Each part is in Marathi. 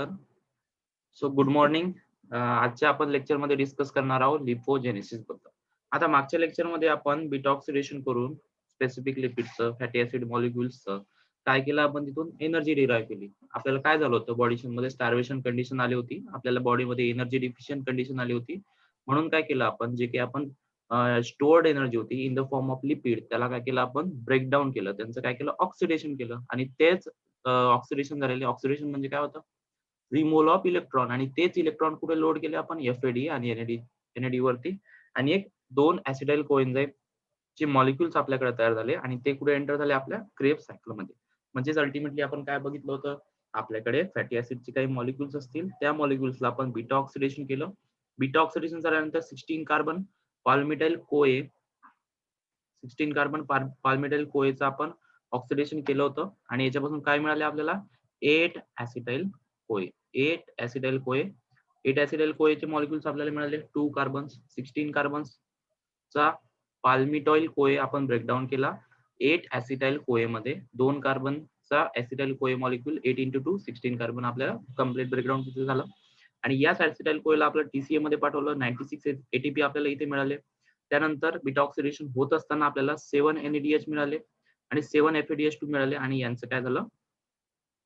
सर. So good morning. आजच्या आपण लेक्चरमध्ये डिस्कस करणार आहोत लिपोजेनेसिस बद्दल. आता मागच्या लेक्चरमध्ये आपण बीटा ऑक्सिडेशन करून स्पेसिफिक लिपिडचं, फॅटी ऍसिड मॉलिक्युल्सचं काय केलं, आपण तिथून एनर्जी डिराईव्ह केली. आपल्याला काय झालं होतं, बॉडीमध्ये स्टार्वेशन कंडिशन आली होती, आपल्याला बॉडीमध्ये एनर्जी डिफिशियंट कंडिशन आली होती. म्हणून काय केलं आपण, जे काही आपण स्टोअर्ड एनर्जी होती in the form of lipid, त्याला काय केलं आपण, ब्रेकडाऊन केलं, त्यांचं काय केलं, ऑक्सिडेशन केलं. आणि तेच ऑक्सिडेशन झालेले, ऑक्सिडेशन म्हणजे काय होतं, रिमूव्हल ऑफ इलेक्ट्रॉन, आणि तेच इलेक्ट्रॉन कुठे लोड केले आपण, एफएडी आणि एनएडी वरती. आणि एक दोन ऍसिडाइल कोएन्झाइम चे मॉलिक्युल्स आपल्याकडे तयार झाले आणि ते कुठे एंटर झाले, आपल्या क्रेब्स सायकलमध्ये. म्हणजेच अल्टिमेटली आपण काय बघितलं होतं, आपल्याकडे फॅटी ऍसिडचे काही मॉलिक्युल्स असतील, त्या मॉलिक्युल्सला आपण बीटा ऑक्सिडेशन केलं. बीटा ऑक्सिडेशन झाल्यानंतर 16 कार्बन पाल्मिटाइल कोए 16 कार्बन पाल्मिटाइल कोएचं आपण ऑक्सिडेशन केलं होतं. आणि याच्यापासून काय मिळाले आपल्याला, 8 ऍसिटाइल कोए. 8 ऍसिटाइल कोए 8 ऍसिटाइल कोएचे मॉलिक्युल्स आपल्याला मिळाले. 2 कार्बन 16 कार्बनचा पाल्मिटॉइल कोए आपण ब्रेकडाऊन केला 8 ऍसिटाइल कोए मध्ये. 2 कार्बनचा ऍसिटाइल कोए मॉलिक्युल 8 इंटू 2 16 कार्बन आपल्याला कम्प्लीट ब्रेकडाऊन तिथे झालं. आणि याच ऍसिटाइल कोएला आपलं टीसीए मध्ये पाठवलं. 96 एटीपी आपल्याला इथे मिळाले. त्यानंतर बीटा ऑक्सिडेशन होत असताना आपल्याला 7 NADH मिळाले आणि 7 FADH2 मिळाले. आणि यांचं काय झालं,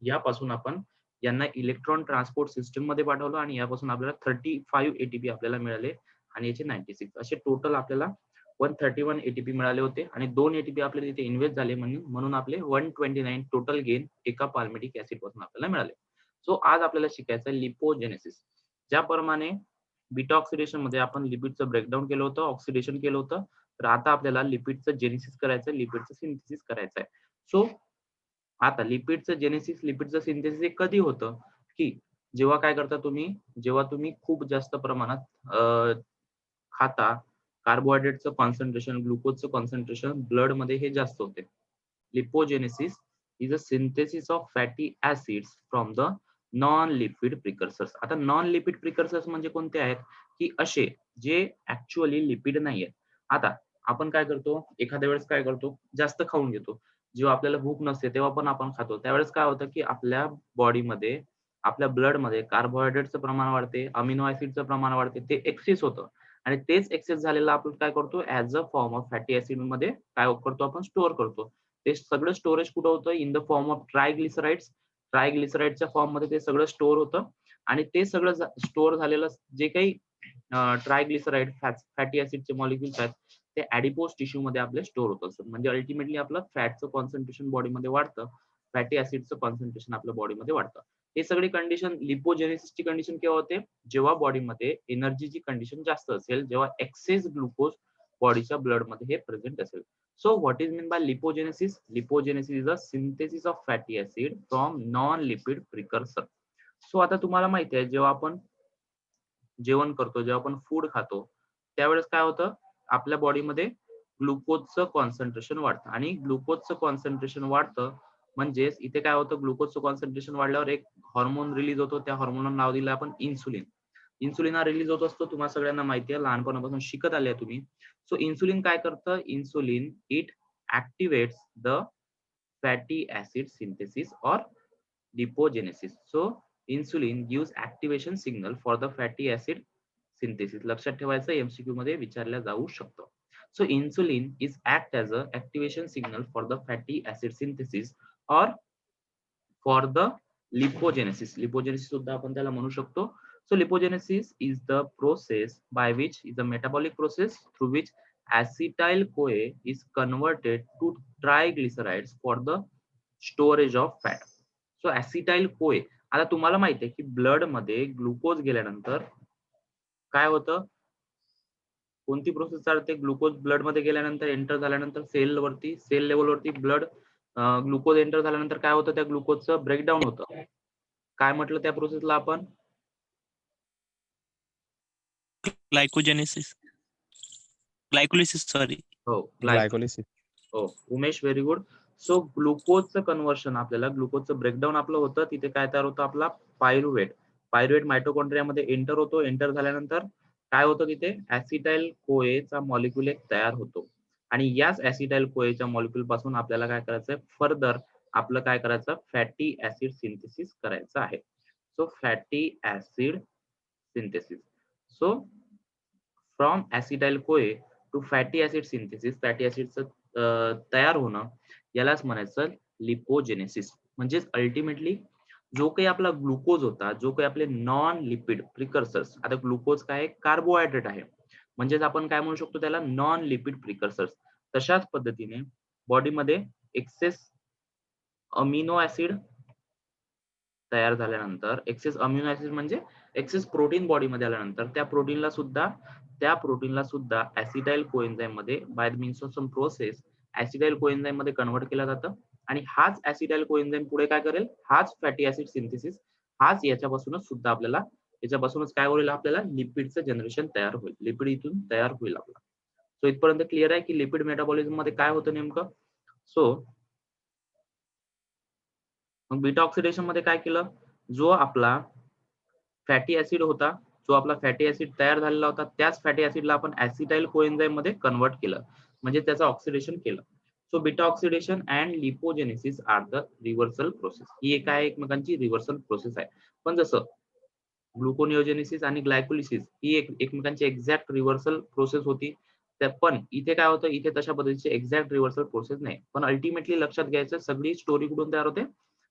यापासून आपण यांना इलेक्ट्रॉन ट्रान्सपोर्ट सिस्टम मध्ये पाठवलं आणि यापासून आपल्याला 35 एटीपी आपल्याला मिळाले आणि याचे 96 असे टोटल आपल्याला 131 एटीपी मिळाले होते. आणि 2 एटीपी आपल्याला तिथे इन्व्हेस्ट झाले, म्हणून आपले 129 टोटल गेन एका पाल्मिटिक ऍसिड पासून आपल्याला मिळाले. सो आज आपल्याला शिकायचं आहे लिपोजेनेसिस. ज्याप्रमाणे बीटा ऑक्सिडेशन मध्ये आपण लिपिडचं ब्रेकडाऊन केलं होतं, ऑक्सिडेशन केलं होतं, तर आता आपल्याला लिपिडचं जेनेसिस करायचं आहे, लिपिडचं सिंथेसिस करायचं आहे. सो आता लिपिडचं जेनेसिस, लिपिडचं सिंथेसिस हे कधी होतं, की जेव्हा काय करता तुम्ही, जेव्हा तुम्ही खूप जास्त प्रमाणात खाता, कार्बोहायड्रेटचं कॉन्सन्ट्रेशन, ग्लुकोजचं कॉन्सन्ट्रेशन ब्लड मध्ये हे जास्त होते. Lipogenesis is a synthesis of fatty acids from the non lipid precursors. आता नॉन लिपिड प्रिकर्सर्स म्हणजे कोणते आहेत, की असे जे ऍक्च्युअली लिपिड नाही आहेत. आता आपण काय करतो, एखाद्या वेळेस काय करतो, जास्त खाऊन घेतो. जेव्हा आपल्याला भूक नसते तेव्हा पण आपण खातो. त्यावेळेस काय होतं, की आपल्या बॉडीमध्ये, आपल्या ब्लडमध्ये कार्बोहायड्रेटचं प्रमाण वाढते, अमिनो ऍसिडचं प्रमाण वाढते, ते एक्सेस होतं. आणि तेच एक्सेस झालेलं आपण काय करतो, as a form of fatty acid मध्ये काय करतो, आपण स्टोअर करतो. ते सगळं स्टोरेज कुठं होतं, in the form of triglycerides. ट्रायग्लिसराइडच्या फॉर्म मध्ये ते सगळं स्टोअर होतं. आणि ते सगळं स्टोअर झालेलं जे काही ट्रायग्लिसराइड फॅटी ऍसिडचे मॉलिक्युल्स आहेत, ते ऍडिपोज टिश्यू मध्ये आपले स्टोअर होत असतात. म्हणजे अल्टिमेटली आपलं फॅटचं कॉन्सन्ट्रेशन बॉडीमध्ये वाढतं, फॅटी ऍसिडचं कॉन्सन्ट्रेशन आपल्या बॉडीमध्ये वाढतं. हे सगळी कंडिशन, लिपोजेनेसिसची कंडिशन केव्हा होते, जेव्हा बॉडीमध्ये एनर्जीची कंडिशन जास्त असेल, जेव्हा एक्सेस ग्लुकोज बॉडीच्या ब्लडमध्ये हे प्रेझेंट असेल. So what is mean bye lipogenesis? Lipogenesis is a synthesis of fatty acid from non lipid precursor. So आता तुम्हाला माहिती आहे, जेव्हा आपण जेवण करतो, जेव्हा आपण फूड खातो, त्यावेळेस काय होतं, आपल्या बॉडीमध्ये ग्लुकोजचं कॉन्सन्ट्रेशन वाढतं. आणि ग्लुकोजचं कॉन्सन्ट्रेशन वाढतं म्हणजेच इथे काय होतं, ग्लुकोजचं कॉन्सन्ट्रेशन वाढल्यावर एक हॉर्मोन रिलीज होतो. त्या हॉर्मोनला नाव दिलं आपण इन्सुलिन. इन्सुलिन हा रिलीज होत असतो, तुम्हाला सगळ्यांना माहिती आहे, लहानपणापासून शिकत आले तुम्ही. सो इन्सुलिन काय करतं, insulin it activates the fatty acid synthesis और lipogenesis. So insulin gives activation signal for the fatty acid synthesis. लक्षात ठेवायचं, एमसीक्यू मध्ये विचारल्या जाऊ शकतो. So insulin is act as a activation signal for the fatty acid synthesis और फॉर द लिपोजेनेसिस. लिपोजेनेसिस सुद्धा आपण त्याला म्हणू शकतो. So lipogenesis is the process by which is a metabolic process through which acetyl CoA is converted to triglycerides for the storage of fat. So acetyl CoA, आता तुम्हाला माहिती आहे की ब्लड मध्ये ग्लुकोज गेल्यानंतर काय होतं, कोणती प्रोसेस चालते, ग्लुकोज ब्लड मध्ये गेल्यानंतर, एंटर झाल्यानंतर सेल लेवलवरती ब्लड ग्लुकोज एंटर झाल्यानंतर काय होतं, त्या ग्लुकोजचं ब्रेकडाऊन होतं. काय म्हटलं त्या प्रोसेसला आपण, ग्लायकोजेनेसिस, ग्लायकोलिसिस, सॉरी. हो ग्लायकोलिसिस. हो उमेश, व्हेरी गुड. सो ग्लुकोजचं कन्व्हर्शन, आपल्याला ग्लुकोजचं ब्रेकडाऊन आपलं होतं, तिथे काय तयार होतं, आपला पायरुवेट मायटोकॉन्ड्रियामध्ये एंटर होतो. एंटर झाल्यानंतर काय होतं, तिथे ऍसिटाइल कोएचा मॉलिक्युल एक तयार होतो. आणि याच ऍसिटाइल कोएच्या मॉलिक्युल पासून आपल्याला काय करायचंय, फर्दर आपलं काय करायचं, फॅटी ऍसिड सिंथेसिस करायचं आहे. So fatty acid synthesis. So from acetyl CoA to fatty acid synthesis, fatty ऍसिडचं तयार होणं, यालाच म्हणायचं लिपोजेनेसिस. म्हणजेच अल्टिमेटली जो काही आपला ग्लुकोज होता, जो काही आपले नॉन लिपिड प्रिकर्सर्स, आता ग्लुकोज काय कार्बोहायड्रेट आहे, म्हणजेच आपण काय म्हणू शकतो त्याला नॉन लिपिड प्रिकर्सर्स. तशाच पद्धतीने बॉडीमध्ये एक्सेस अमिनो ऍसिड तयार झाल्यानंतर, एक्सेस अमिनो ऍसिड म्हणजे एक्सेस प्रोटीन बॉडीमध्ये आल्यानंतर त्या प्रोटीनला सुद्धा ऍसिटाइल कोएन्झाइम मध्ये by the means of some process acetyl coenzyme मध्ये कन्वर्ट केलं जातं. आणि हाच ऍसिटाइल कोएन्झाइम पुढे काय करेल, हाच फॅटी ऍसिड सिंथेसिस, हाच याच्यापासूनच काय होईल, आपल्याला लिपिडचं जनरेशन तयार होईल, लिपिड इथून तयार होईल आपला. सो इथपर्यंत क्लिअर आहे की लिपिड मेटाबॉलिझम मध्ये काय होतं नेमकं. सो मग बीटा ऑक्सिडेशन मध्ये काय केलं, जो आपला फॅटी ऍसिड होता, जो आपला फॅटी ऍसिड तयार झालेला होता, त्याच फॅटी ऍसिडला आपण ऍसिटाइल कोएन्झाइम मध्ये कन्वर्ट केलं, म्हणजे त्याचं ऑक्सिडेशन केलं. So beta oxidation and lipogenesis are the reversal process. ही एक आहे एकमेकांची रिव्हर्सल प्रोसेस आहे. पण जसं ग्लुकोनिओजेनेसिस आणि ग्लायकोलिसिस ही एकमेकांची एक्झॅक्ट रिव्हर्सल प्रोसेस होती, पण इथे काय होतं, इथे तशा पद्धतीची एक्झॅक्ट रिव्हर्सल प्रोसेस नाही. पण अल्टिमेटली लक्षात घ्यायचं, सगळी स्टोरी कुठून तयार होते,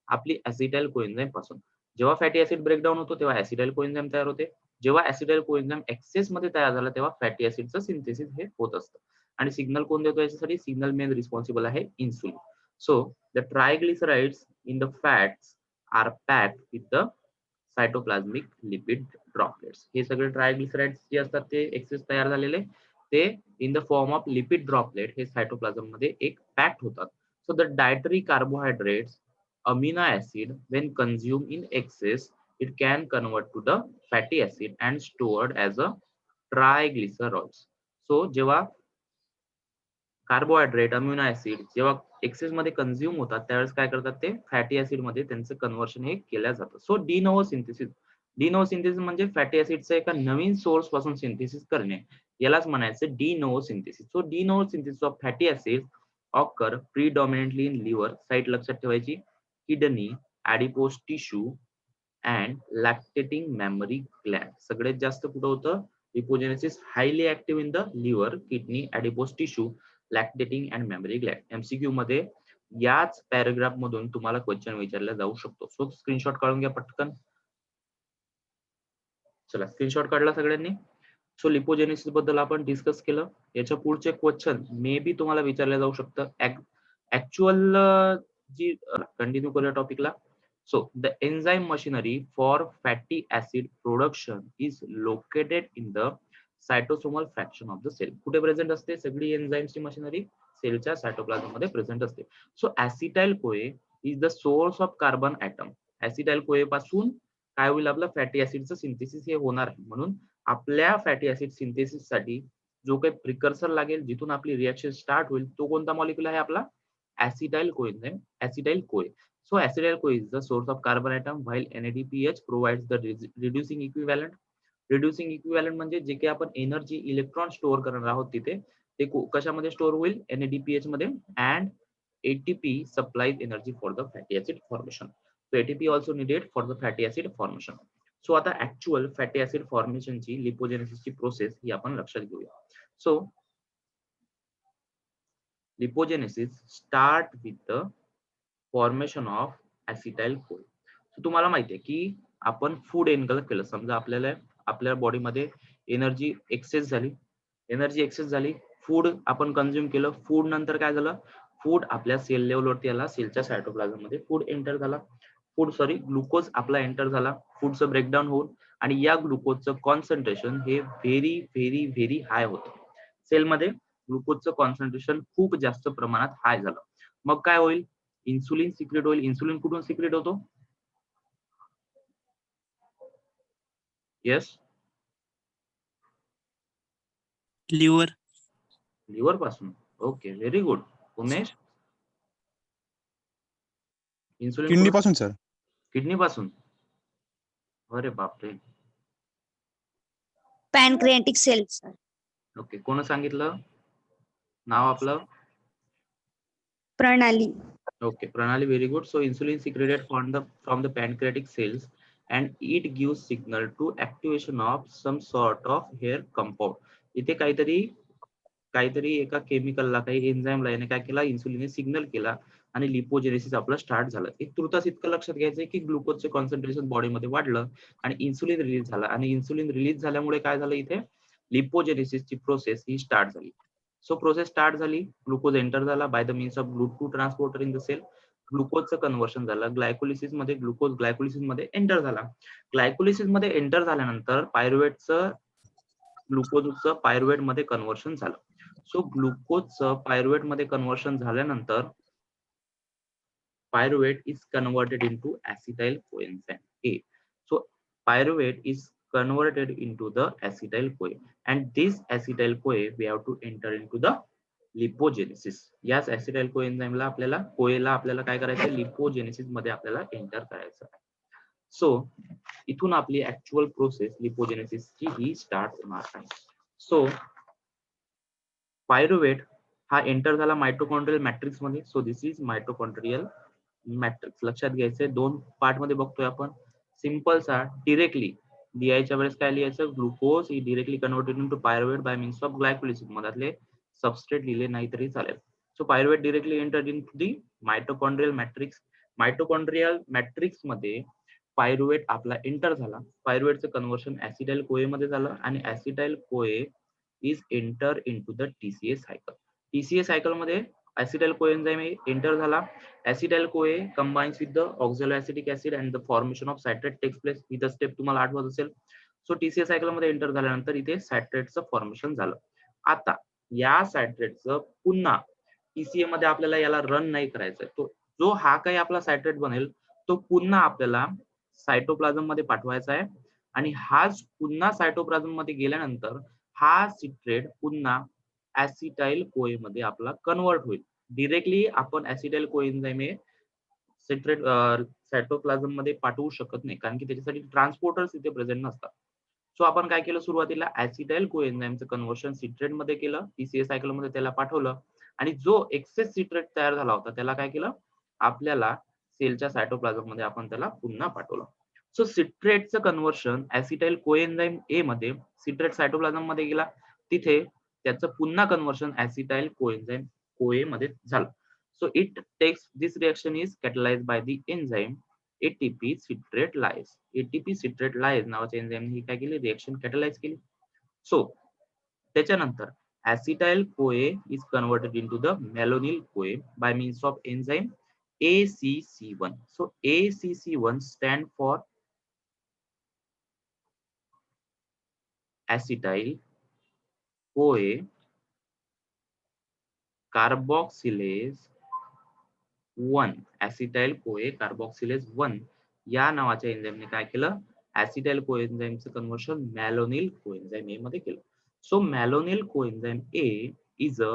आपली ऍसिटाइल कोएन्झाइम पासून. जेव्हा फॅटी ऍसिड ब्रेकडाऊन होतो तेव्हा ऍसिटाइल कोएन्झाइम तयार होते. जेव्हा ऍसिटाइल कोएन्झाइम एक्सेस मध्ये तयार झाला तेव्हा फॅटी ऍसिडचं सिंथेसिस हे होत असतं. आणि सिग्नल कोण देतो याच्यासाठी, सिग्नल मेन रिस्पॉन्सिबल आहे insulin. So the triglycerides in the fats are packed with the cytoplasmic lipid droplets. हे सगळे ट्रायग्लिसराइड्स जे असतात ते एक्सेस तयार झालेले, ते in the form of lipid droplet हे सायटोप्लाझम मध्ये एक पॅक्ड होतात. So the dietary carbohydrates amino acid when consumed in excess, it can convert to the fatty acid and stored as a triglycerides. So जेव्हा कार्बोहायड्रेट अमिनो ऍसिड जेव्हा एक्सेस मध्ये कन्झ्युम होतात त्यावेळेस काय करतात, ते फॅटी ऍसिड मध्ये त्यांचं कन्व्हर्शन हे केलं जातं. सो डिनोव्हो सिंथेसिस म्हणजे फॅटी ऍसिडचं एका नवीन सोर्स पासून सिंथेसिस करणे, यालाच म्हणायचं de novo synthesis. So de novo synthesis of fatty acid occur predominantly in liver. Site लक्षात ठेवायची, kidney, adipose tissue and lactating mammary gland. सगळ्यात जास्त कुठं होतं lipogenesis, highly active in the liver, kidney, adipose tissue, lactating and memory gland. MCQ मध्ये याच पॅराग्राफ मधून तुम्हाला क्वेश्चन विचारला जाऊ शकतो. सो स्क्रीनशॉट काढून घ्या पटकन. चला स्क्रीनशॉट काढला सगळ्यांनी. सो लिपोजेनेसिस बद्दल आपण डिस्कस केलं. याच्या पुढचे क्वेश्चन मे बी तुम्हाला विचारले जाऊ शकतं. ऍक्च्युअल जी कंटिन्यू करूया टॉपिकला. So the enzyme machinery for fatty acid production is located in the cytosomal fraction of the cell. कुठे प्रेझेंट असते सगळी एन्झाईमची मशिनरी, सेलच्या सायटोप्लाझम मध्ये प्रेझेंट असते. So acetyl CoA is the source of carbon atom. Acetyl CoA पासून काय होईल, आपलं फॅटी ऍसिडचं सिंथेसिस हे होणार आहे. म्हणून आपल्या फॅटी ऍसिड सिंथेसिस साठी जो काही प्रिकर्सर लागेल, जिथून आपली रिएक्शन स्टार्ट होईल, तो कोणता मॉलिक्युल आहे आपला, ऍसिटाइल कोएन्झाइम, ऍसिटाइल कोए. So acetyl CoA is the source of carbon atom while NADPH provides the reducing equivalent. Reducing equivalent म्हणजे जे काही आपण एनर्जी इलेक्ट्रॉन स्टोअर करणार आहोत तिथे, ते कशामध्ये स्टोअर होईल, NADPH मध्ये. And ATP supplies energy for the fatty acid formation. So ATP also needed for the fatty acid formation. So आता ऍक्च्युअल फॅटी ऍसिड फॉर्मेशनची लिपोजेनेसिसची प्रोसेस ही आपण लक्षात घेऊया. So lipogenesis start with the formation of acetyl CoA. तुम्हाला माहिती आहे की आपण फूड इनकल केलं, समजा आपल्या बॉडीमध्ये एनर्जी एक्सेस झाली, फूड आपण कंझ्युम केलं, फूड नंतर काय झालं, फूड आपल्या सेल लेवलवरती आला, सेलच्या सायटोप्लाझम मध्ये फूड एंटर झाला, ग्लुकोज आपला एंटर झाला, फूडचं ब्रेकडाऊन होऊन, आणि या ग्लुकोजचं कॉन्सन्ट्रेशन हे व्हेरी व्हेरी व्हेरी हाय होतं. सेलमध्ये ग्लुकोजचं कॉन्सन्ट्रेशन खूप जास्त प्रमाणात हाय झालं. मग काय होईल, इन्सुलिन सिक्रेट होईल. इन्सुलिन कुठून सिक्रेट होतो, येस, लिव्हर पासून. Okay, very good Umesh. Insulin kidney पासून सर. किडनी पासून. अरे बापरे. Pancreatic cells. ओके, कोण सांगितलं नाव आपलं, Pranali. Okay, Pranali, very good. So insulin secreted from the pancreatic cells and it gives signal to activation of some sort of hair compound. इथे काहीतरी एका केमिकलला काही एन्झाईमला याने काय केला, इन्सुलिनने सिग्नल केला आणि लिपोजेनेसिस आपलं स्टार्ट झालं. एक तुर्तास इतकं लक्षात घ्यायचंय की ग्लुकोजचे कॉन्सन्ट्रेशन बॉडीमध्ये वाढलं आणि इन्सुलिन रिलीज झाला आणि इन्सुलिन रिलीज झाल्यामुळे काय झालं, इथे लिपोजेनेसिसची प्रोसेस ही स्टार्ट झाली. सो प्रोसेस स्टार्ट झाली, ग्लुकोज एंटर झाला by the means of GLUT2 transporter in the cell. ग्लुकोजचं कन्व्हर्शन झालं ग्लायकोलिसिस मध्ये, ग्लुकोज ग्लायकोलिसिस मध्ये एंटर झाला. ग्लायकोलिसिस मध्ये एंटर झाल्यानंतर पायरुवेटचं ग्लुकोजचं पायरुवेट मध्ये कन्व्हर्शन झालं. सो ग्लुकोजचं पायरुवेट मध्ये कन्व्हर्शन झाल्यानंतर pyruvate is converted into acetyl coenzyme A. So pyruvate is converted into the acetyl CoA, and this acetyl CoA we have to enter into the lipogenesis. याच acetyl coenzyme ला आपल्याला CoA ला आपल्याला काय करायचं, लिपोजेनेसिस मध्ये आपल्याला एंटर करायचं. सो इथून आपली ऍक्च्युअल प्रोसेस लिपोजेनेसिस ची ही स्टार्ट होणार आहे. सो पायरुवेट हा एंटर झाला मायटोकॉन्ड्रियल मॅट्रिक्स मध्ये. So this is mitochondrial matrix. लक्षात घ्यायचंय, दोन पार्ट मध्ये बघतोय आपण. सिंपल सा डिरेक्टली लिहायच्या वेळेस काय लिहायचं, ग्लुकोज ही directly converted into pyruvate by means of glycolysis. मधातले सबस्ट्रेट लिहिले नाही तरी चालेल. So pyruvate directly entered into the mitochondrial matrix. Mitochondrial matrix मध्ये पायरुवेट आपला एंटर झाला. पायरुवेटचं कन्व्हर्शन ऍसिटाइल कोए मध्ये झालं आणि ऍसिटाइल CoA is enter into the TCA cycle. TCA cycle मध्ये acetyl coenzyme enter झाला. acetyl CoA combines with the oxaloacetic acid and the formation of citrate takes place. इथं स्टेप तुम्हाला आठवत असेल. सो TCA सायकल मध्ये एंटर झाल्यानंतर इथे सायट्रेटचं फॉर्मेशन झालं. आता या सायट्रेटचं पुन्हा TCA मध्ये आपल्याला याला रन नाही करायचंय. तो जो हा काही आपला सायट्रेट बनेल तो पुन्हा आपल्याला सायटोप्लाझम मध्ये पाठवायचा आहे आणि हाच पुन्हा सायटोप्लाझम मध्ये गेल्यानंतर हा सिट्रेट पुन्हा ऍसिटाइल कोए मध्ये आपला कन्वर्ट होईल. डिरेक्टली आपण ऍसिटाइल कोएन्झाइम हे सिट्रेट सायटोप्लाझम मध्ये पाठवू शकत नाही, कारण की त्याच्यासाठी ट्रान्सपोर्टर्स इथे प्रेझेंट नसतात. सो आपण काय केलं, सुरुवातीला ऍसिटाइल कोएन्झाइमचं कन्व्हर्शन सिट्रेट मध्ये केलं, TCA सायकल मध्ये त्याला पाठवलं आणि जो एक्सेस सिट्रेट तयार झाला होता त्याला काय केलं, आपल्याला सेलच्या सायटोप्लाझम मध्ये आपण त्याला पुन्हा पाठवलं. सो सिट्रेटचं कन्व्हर्शन ऍसिटाइल कोएन्झाइम ए मध्ये, सिट्रेट सायटोप्लाझम मध्ये गेला, तिथे त्याचं पुन्हा कन्व्हर्शन ऍसिटाइल कोएन्झाइम कोए मध्ये झालं. So it takes this reaction is catalysed by the enzyme ATP citrate lyase. ATP citrate lyase नावाच्या एन्झाइमने ही काय केली, रिएक्शन कॅटलाइज केली. सो त्याच्यानंतर acetyl CoA is converted into the malonyl CoA by means of enzyme ACC1. So ACC1 stand for acetyl CoA carboxylase 1, acetyl CoA carboxylase 1 या नावाच्या एन्झाइमने काय केलं, acetyl कोएन्झाइमचं कन्व्हर्शन मॅलोनिल कोएन्झाइम ए मध्ये केलं. So malonyl coenzyme A is a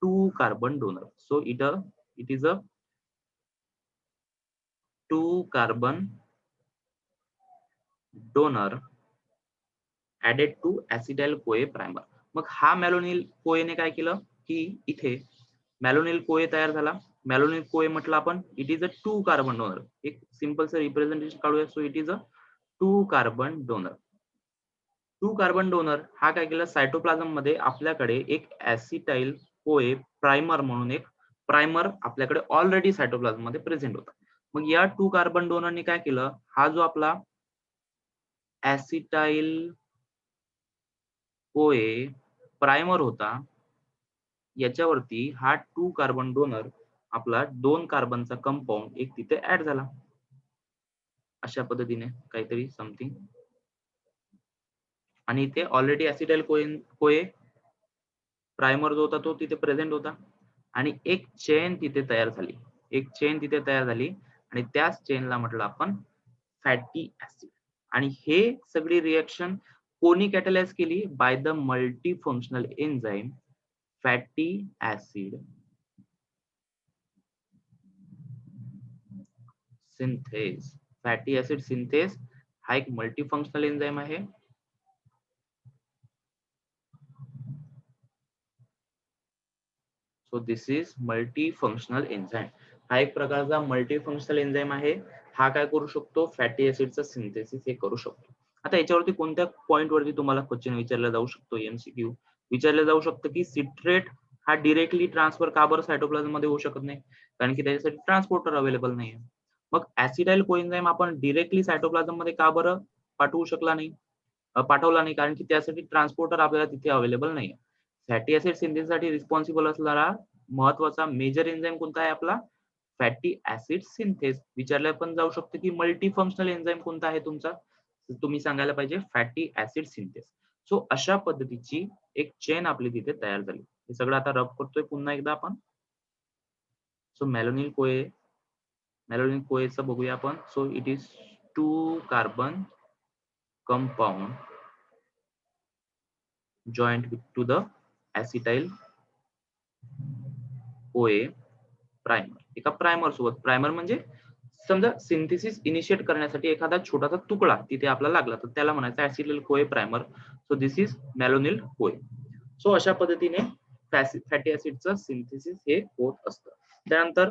2 carbon donor. So it is a 2 carbon donor added to acetyl CoA primer. मग हा मॅलोनिल कोएने काय केलं की इथे मॅलोनिल कोए तयार झाला. मॅलोनिल कोए म्हटलं आपण, it is a 2 carbon donor. एक सिंपलचं रिप्रेझेंटेशन काढूया. So it is a 2 carbon donor. 2 carbon donor हा काय केलं, सायटोप्लाझम मध्ये आपल्याकडे एक ऍसिटाइल कोए प्रायमर म्हणून एक प्रायमर आपल्याकडे ऑलरेडी सायटोप्लाझम मध्ये प्रेझेंट होता. मग या 2 कार्बन डोनरने काय केलं, हा जो आपला ऍसिटाइल कोए प्रायमर होता याच्यावरती हा 2 कार्बन डोनर आपला 2 कार्बनचा कंपाऊंड एक तिथे ऍड झाला. अशा पद्धतीने काहीतरी समथिंग, आणि इथे ऑलरेडी ऍसिटाइल कोए प्रायमर जो होता तो तिथे प्रेझेंट होता आणि एक चेन तिथे तयार झाली, आणि त्याच चेनला म्हटलं आपण फॅटी ऍसिड. आणि हे सगळी रिएक्शन कोणी कॅटलाइज केली, by the multi functional enzyme fatty acid synthase. Fatty acid synthase हा एक मल्टीफंक्शनल एन्झाइम आहे. So this is multifunctional enzyme. हा एक प्रकारचा मल्टीफंक्शनल एन्झाइम आहे हा काय करू शकतो, फॅटी ऍसिडचं सिंथेसिस हे करू शकतो. आता याच्यावरती कोणत्या पॉइंट वरती तुम्हाला क्वेश्चन विचारला जाऊ शकतो, एमसीक्यू विचारलं जाऊ शकतं की सिट्रेट हा डिरेक्टली ट्रान्सफर का बरं सायटोप्लाझम मध्ये होऊ शकत नाही, कारण की त्याच्यासाठी ट्रान्सपोर्टर अवेलेबल नाहीये. मग ऍसिडाइल कोएन्झाइम आपण डिरेक्टली सायटोप्लाझम मध्ये का बरं पाठवला नाही, कारण की त्यासाठी ट्रान्सपोर्टर आपल्याला तिथे अवेलेबल नाहीये. फॅटी ऍसिड सिंथेसिससाठी रिस्पॉन्सिबल असणारा महत्वाचा मेजर एन्झाइम कोणता आहे आपला, फॅटी ऍसिड सिंथेस. विचारलं पण जाऊ शकतं की मल्टी फंक्शनल एन्झाइम कोणता आहे तुमचा, तर तुम्ही सांगायला पाहिजे फॅटी ऍसिड सिंथेस. सो अशा पद्धतीची एक चेन आपली तिथे तयार झाली. हे सगळं आता रब करतोय पुन्हा एकदा आपण. सो मॅलोनिल कोएचं बघूया आपण. So it is 2 carbon compound joined to the acetyl OA primer. एका प्रायमर सोबत, प्रायमर म्हणजे समजा सिंथेसिस इनिशिएट करण्यासाठी एखादा छोटासा तुकडा तिथे आपल्याला लागला तर त्याला म्हणायचं ऍसिटाइल CoA primer. So this is मॅलोनिल कोए. सो अशा पद्धतीने फॅटी ऍसिडचं सिंथेसिस हे होत असतं. त्यानंतर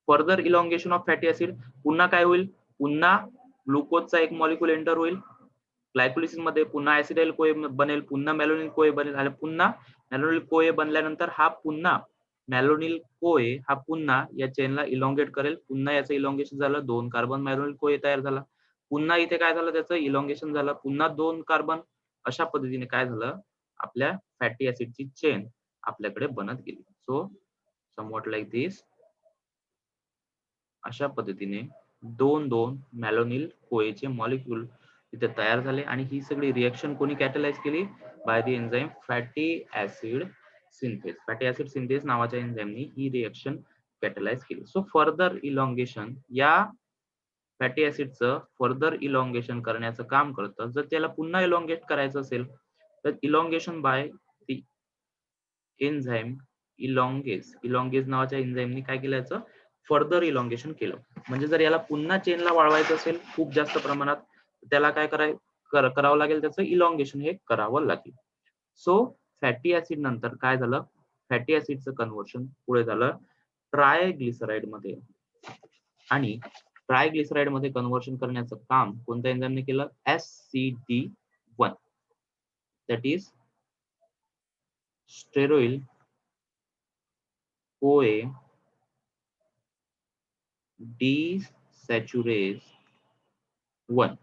further elongation of fatty acid, पुन्हा काय होईल, पुन्हा ग्लुकोजचा एक मॉलिक्यूल एंटर होईल ग्लायकोलिसिस मध्ये, पुन्हा ऍसिटाइल कोए बनेल, पुन्हा मॅलोनिल कोए बनेल आणि पुन्हा मॅलोनिल कोए बनल्यानंतर हा पुन्हा मॅलोनिल कोए हा पुन्हा या चेनला इलॉंगेट करेल. पुन्हा याचं इलॉंगेशन झालं, 2 कार्बन मॅलोनिल कोए तयार झाला. पुन्हा इथे काय झालं, त्याचं इलॉंगेशन झालं, पुन्हा 2 कार्बन. अशा पद्धतीने काय झालं, आपल्या फॅटी ऍसिडची चेन आपल्याकडे बनत गेली. सो समवॉट लाईक दिस. अशा पद्धतीने 2 मॅलोनिल कोएचे मॉलिक्यूल इथे तयार झाले आणि ही सगळी रिएक्शन कोणी कॅटलाइज केली, bye the enzyme fatty acid synthase. Fatty acid synthase नावाच्या एन्झाइमनी ही रिएक्शन कॅटलाइज केली. सो फर्दर इलॉंगेशन, या फॅटी ऍसिडचं फर्दर इलॉंगेशन करण्याचं काम करतं. जर त्याला पुन्हा इलॉंगेट करायचं असेल तर इलॉंगेशन बाय द एन्झाइम इलॉंगेज नावाच्या एन्झाइमनी काय केलं, याचं फर्दर इलॉंगेशन केलं. म्हणजे जर याला पुन्हा चेनला वाढवायचं असेल खूप जास्त प्रमाणात, त्याला काय करावं लागेल, त्याचं इलॉंगेशन हे करावं लागेल. सो फॅटी ऍसिड नंतर काय झालं, फॅटी ऍसिडचं कन्व्हर्शन पुढे झालं ट्रायग्लिसराइड मध्ये, आणि ट्रायग्लिसराइड मध्ये कन्व्हर्शन करण्याचं काम कोणत्या एन्झाइमने केलं, SCD1, दॅट इज स्टेरोइल कोए desaturase 1.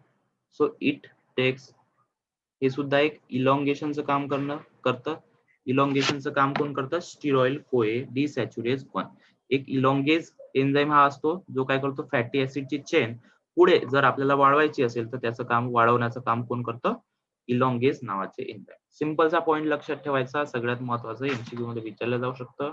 So it takes, हे सुद्धा एक इलॉंगेशनचं काम करतं. इलॉंगेशनचं काम कोण करतं, स्टिरॉइल कोए डिसॅच्युरेज 1. एक इलॉंगेज एन्झाइम हा असतो जो काय करतो, फॅटी ऍसिडची चेन पुढे जर आपल्याला वाढवायची असेल तर त्याचं काम, वाढवण्याचं काम कोण करतं, इलॉंगेज नावाचे एन्झाइम. सिंपलचा पॉइंट लक्षात ठेवायचा, सगळ्यात महत्वाचं एमसीक्यू मध्ये विचारलं जाऊ शकतं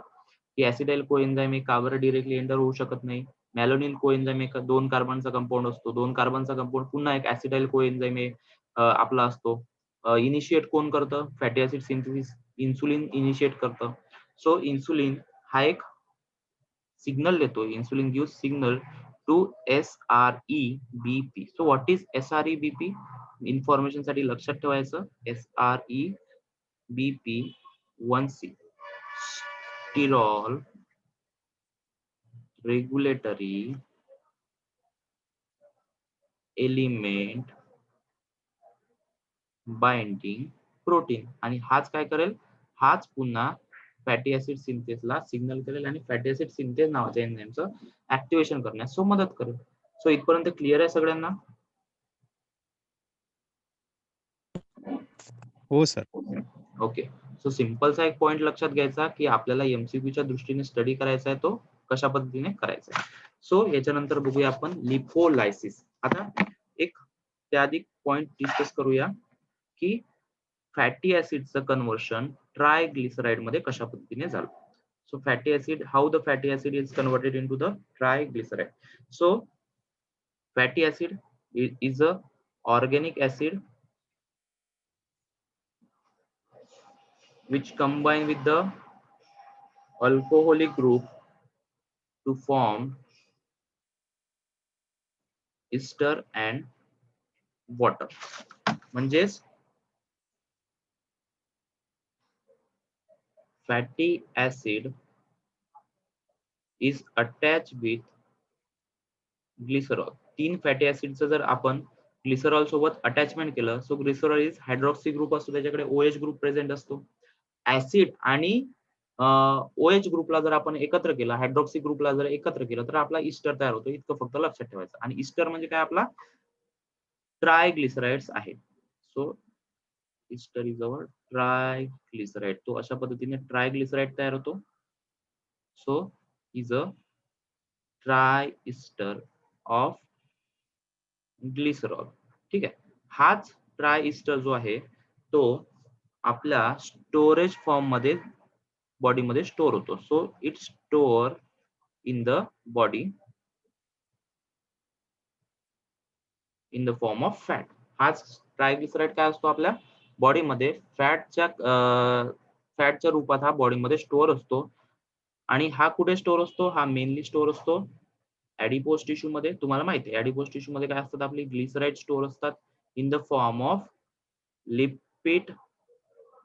की ऍसिटाइल कोएन्झाइम हे का बरं डिरेक्टली एंटर होऊ शकत नाही. मॅलोनिल कोएन्झाइम एक 2 कार्बनचा कंपाऊंड असतो, 2 कार्बनचा कंपाऊंड पुन्हा एक ऍसिटाइल कोएन्झाइम हे आपला असतो. इनिशिएट कोण करतं, fatty acid synthesis insulin initiate करतं. सो इन्सुलिन हा एक सिग्नल देतो, insulin give signal to SREBP. So what is SREBP, information साठी लक्षात ठेवायचं, SREBP1C sterol regulatory element binding protein. आणि हाच काय करेल, हाच पुन्हा फॅटी ऍसिड सिंथेसला सिग्नल करेल आणि फॅटी ऍसिड सिंथेस नावाच्या एन्झाइमचं ऍक्टिव्हेशन करण्यास मदत करेल. सो इथपर्यंत क्लिअर आहे सगळ्यांना? हो सर. ओके. सो सिंपलचा एक पॉइंट लक्षात घ्यायचा की आपल्याला एमसीक्यूच्या दृष्टीने स्टडी करायचा आहे, तो कशा पद्धतीने करायचा आहे. सो याच्यानंतर बघूया आपण लिपोलायसिस. आता एक त्याआधी पॉइंट डिस्कस करूया की फॅटी ऍसिडचं कन्व्हर्शन ट्रायग्लिसराइड मध्ये कशा पद्धतीने झालं. So fatty acid, how the fatty acid is converted into the ट्रायग्लिसराइड. So fatty acid is a organic acid which combine with the alcoholic group to form ester and water. म्हणजेच fatty acid is attached with glycerol. 3 fatty ऍसिडचं जर आपण ग्लिसरॉल सोबत अटॅचमेंट केलं, so glycerol is hydroxy group असतो, त्याच्याकडे OH ग्रुप प्रेझेंट असतो. ऍसिड आणि OH ग्रुपला जर आपण एकत्र केलं, हायड्रॉक्सी ग्रुपला जर एकत्र केलं, तर आपला इस्टर तयार होतो. इतकं फक्त लक्षात ठेवायचं. आणि इस्टर म्हणजे काय, आपला ट्रायग्लिसराइड्स आहे. So ester is our triglyceride. तो अशा पद्धतीने ट्रायग्लिसराइड तयार होतो. So is a triester of glycerol. ठीक आहे. हाच ट्रायइस्टर जो आहे तो आपल्या स्टोरेज फॉर्म मध्ये बॉडीमध्ये स्टोअर होतो. So it store in the body in the form of fat. हाच ट्रायग्लिसराइड काय असतो, आपल्या बॉडीमध्ये फॅटच्या रूपात हा बॉडीमध्ये स्टोअर असतो. आणि हा कुठे स्टोअर असतो, हा मेनली स्टोअर असतो ऍडिपोज टिश्यू मध्ये. तुम्हाला माहिती आहे ऍडिपोज टिश्यू मध्ये काय असतात, आपली ग्लिसराइड स्टोअर असतात in the form of lipid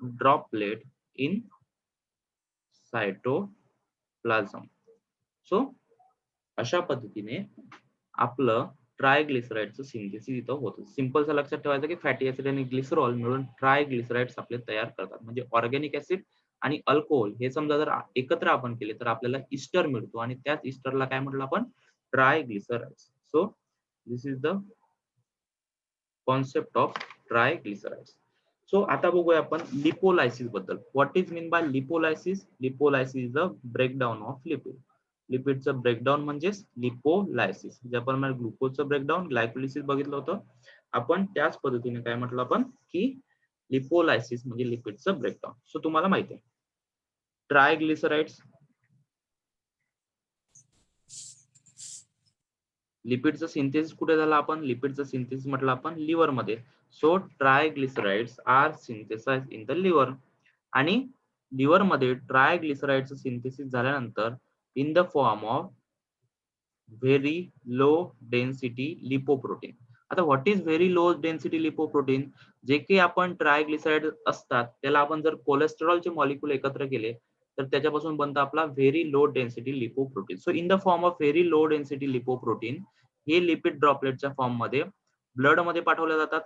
droplet in cytoplasm. So अशा पद्धतीने आपलं ट्रायग्लिसराइडचं सिंथेसिस इथं होतं. सिंपलचं लक्षात ठेवायचं की फॅटी ऍसिड आणि ग्लिसरॉल मिळून ट्रायग्लिसराइड्स आपले तयार करतात. म्हणजे ऑर्गॅनिक ऍसिड आणि अल्कोहोल हे समजा जर एकत्र आपण केले तर आपल्याला इस्टर मिळतो, आणि त्याच इस्टरला काय म्हटलं आपण, triglycerides. So this is the concept of triglycerides. So आता बघूया आपण लिपोलायसिस बद्दल. What is mean by lipolysis? Lipolysis is the breakdown of lipid. लिपिडचं ब्रेकडाऊन म्हणजेच लिपोलायसिस. ज्याप्रमाणे ग्लुकोजचं ब्रेकडाऊन, ग्लायकोलिसिस बघितलं होतं आपण, त्याच पद्धतीने काय म्हटलं आपण की लिपोलायसिस म्हणजे लिपिडचं ब्रेकडाऊन. सो तुम्हाला माहिती आहे ट्रायग्लिसराइड्स, लिपिडचं सिंथेसिस कुठे झालं, आपण लिपिडचं सिंथेसिस म्हटलं आपण लिव्हर मध्ये. So triglycerides are synthesize in the liver. आणि लिव्हर मध्ये ट्रायग्लिसराइडचं सिंथेसिस झाल्यानंतर in the form of very low density lipoprotein. आता what is very low density lipoprotein? जे काही आपण ट्रायग्लिसराइड असतात त्याला आपण जर कोलेस्टेरॉलचे मॉलिक्यूल एकत्र केले तर त्याच्यापासून बनतं आपला very low density lipoprotein. So in the form of very low density lipoprotein हे लिपिड ड्रॉपलेटच्या फॉर्म मध्ये ब्लड मध्ये पाठवले जातात,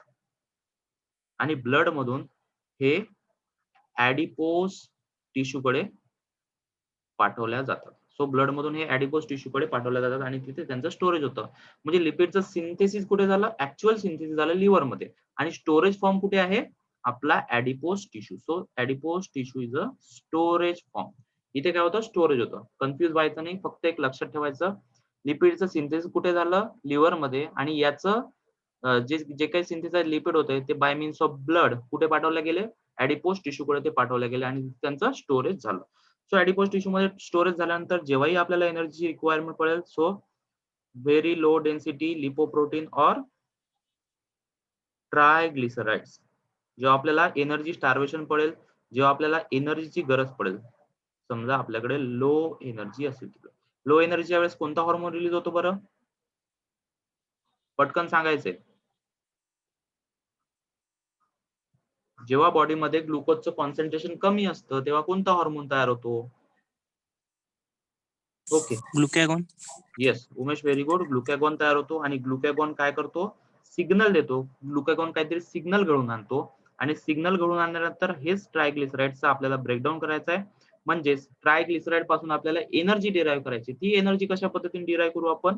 आणि ब्लड मधून हे ऍडिपोज टिश्यू कडे पाठवल्या जातात. सो ब्लड मधून हे ऍडिपोज टिश्यू कडे पाठवल्या जातात आणि तिथे त्यांचं स्टोरेज होतं. म्हणजे लिपिडचं सिंथेसिस कुठे झालं, ऍक्च्युअल सिंथेसिस झालं लिव्हर मध्ये, आणि स्टोरेज फॉर्म कुठे आहे, आपला adipose tissue. So adipose tissue is a storage form. इथे काय होतं, स्टोरेज होतं. कन्फ्युज व्हायचं नाही, फक्त एक लक्षात ठेवायचं, लिपिडचं सिंथेसिस कुठे झालं, लिव्हर मध्ये, आणि याचं जे जे काही सिंथेसाइज लिपिड होते ते बाय मीन्स ऑफ ब्लड कुठे पाठवले गेले, ऍडिपोज टिश्यू कडे ते पाठवले गेले आणि त्यांचं स्टोरेज झालं. सो ऍडिपोज टिश्यू मध्ये स्टोरेज झाल्यानंतर जेव्हाही आपल्याला एनर्जी रिक्वायरमेंट पडेल, so very low density lipoprotein और ट्रायग्लिसराइड्स, जेव्हा आपल्याला एनर्जी स्टार्वेशन पडेल, जेव्हा आपल्याला एनर्जीची गरज पडेल, समजा आपल्याकडे लो एनर्जी असेल, लो एनर्जीच्या वेळेस कोणता हार्मोन रिलीज होतो बरं, पटकन सांगायचंय. जेव्हा बॉडीमध्ये ग्लुकोजचं कॉन्सन्ट्रेशन कमी असतं तेव्हा कोणता हार्मोन तयार होतो? Okay, glucagon. Yes Umesh, very good. Glucagon तयार होतो, आणि ग्लुकॅगॉन काय करतो, सिग्नल देतो. ग्लुकॅगॉन काहीतरी सिग्नल घडवून आणतो, आणि सिग्नल घडवून आणल्यानंतर हेच ट्रायग्लिसराइडचं आपल्याला ब्रेकडाऊन करायचं आहे. म्हणजेच ट्रायग्लिसराइड पासून आपल्याला एनर्जी डिराईव्ह करायची. ती एनर्जी कशा पद्धतीने डिराईव्ह करू आपण,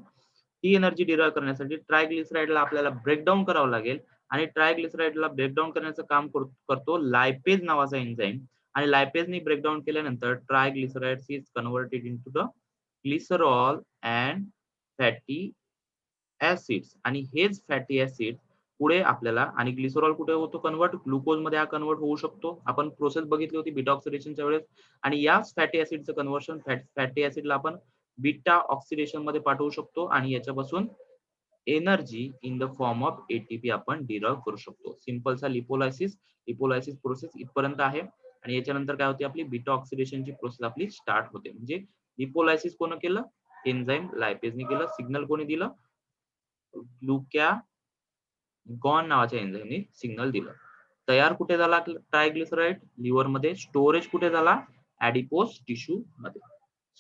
ती एनर्जी डिराईव्ह करण्यासाठी ट्रायग्लिसराइडला आपल्याला ब्रेकडाऊन करावं लागेल, आणि ट्रायग्लिसराइडला ब्रेकडाऊन करण्याचं काम करतो लायपेज नावाचा एन्झाईम. आणि लायपेजनी ब्रेकडाऊन केल्यानंतर triglycerides is converted into the glycerol and fatty acids. आणि हेच फॅटी ऍसिड पुढे आपल्याला, आणि ग्लिसरॉल कुठे होतो कन्वर्ट, ग्लुकोज मध्ये हा कन्वर्ट होऊ शकतो. आपण प्रोसेस बघितली होती बीटा ऑक्सिडेशनच्या वेळेस. आणि याच फॅटी ऍसिडचं कन्व्हर्शन फॅटी ऍसिडला आपण बीटा ऑक्सिडेशन मध्ये पाठवू शकतो, आणि याच्यापासून energy in the form of ATP आपण डिराईव्ह करू शकतो. सिंपलचा लिपोलायसिस प्रोसेस इथपर्यंत आहे. आणि याच्यानंतर काय होते, आपली बीटा ऑक्सिडेशनची प्रोसेस आपली स्टार्ट होते. म्हणजे लिपोलायसिस कोण केलं, एन्झाईम लायपेजने केलं. सिग्नल कोणी दिलं, ग्लुकॅगॉन नावाच्या एन्झाईमने सिग्नल दिलं. तयार कुठे झाला ट्रायग्लिसराइड, लिव्हर मध्ये. स्टोरेज कुठे झाला, ऍडिपोज टिश्यू मध्ये.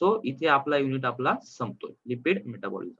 सो इथे आपला युनिट आपला संपतोय, लिपिड मेटाबॉलिझम.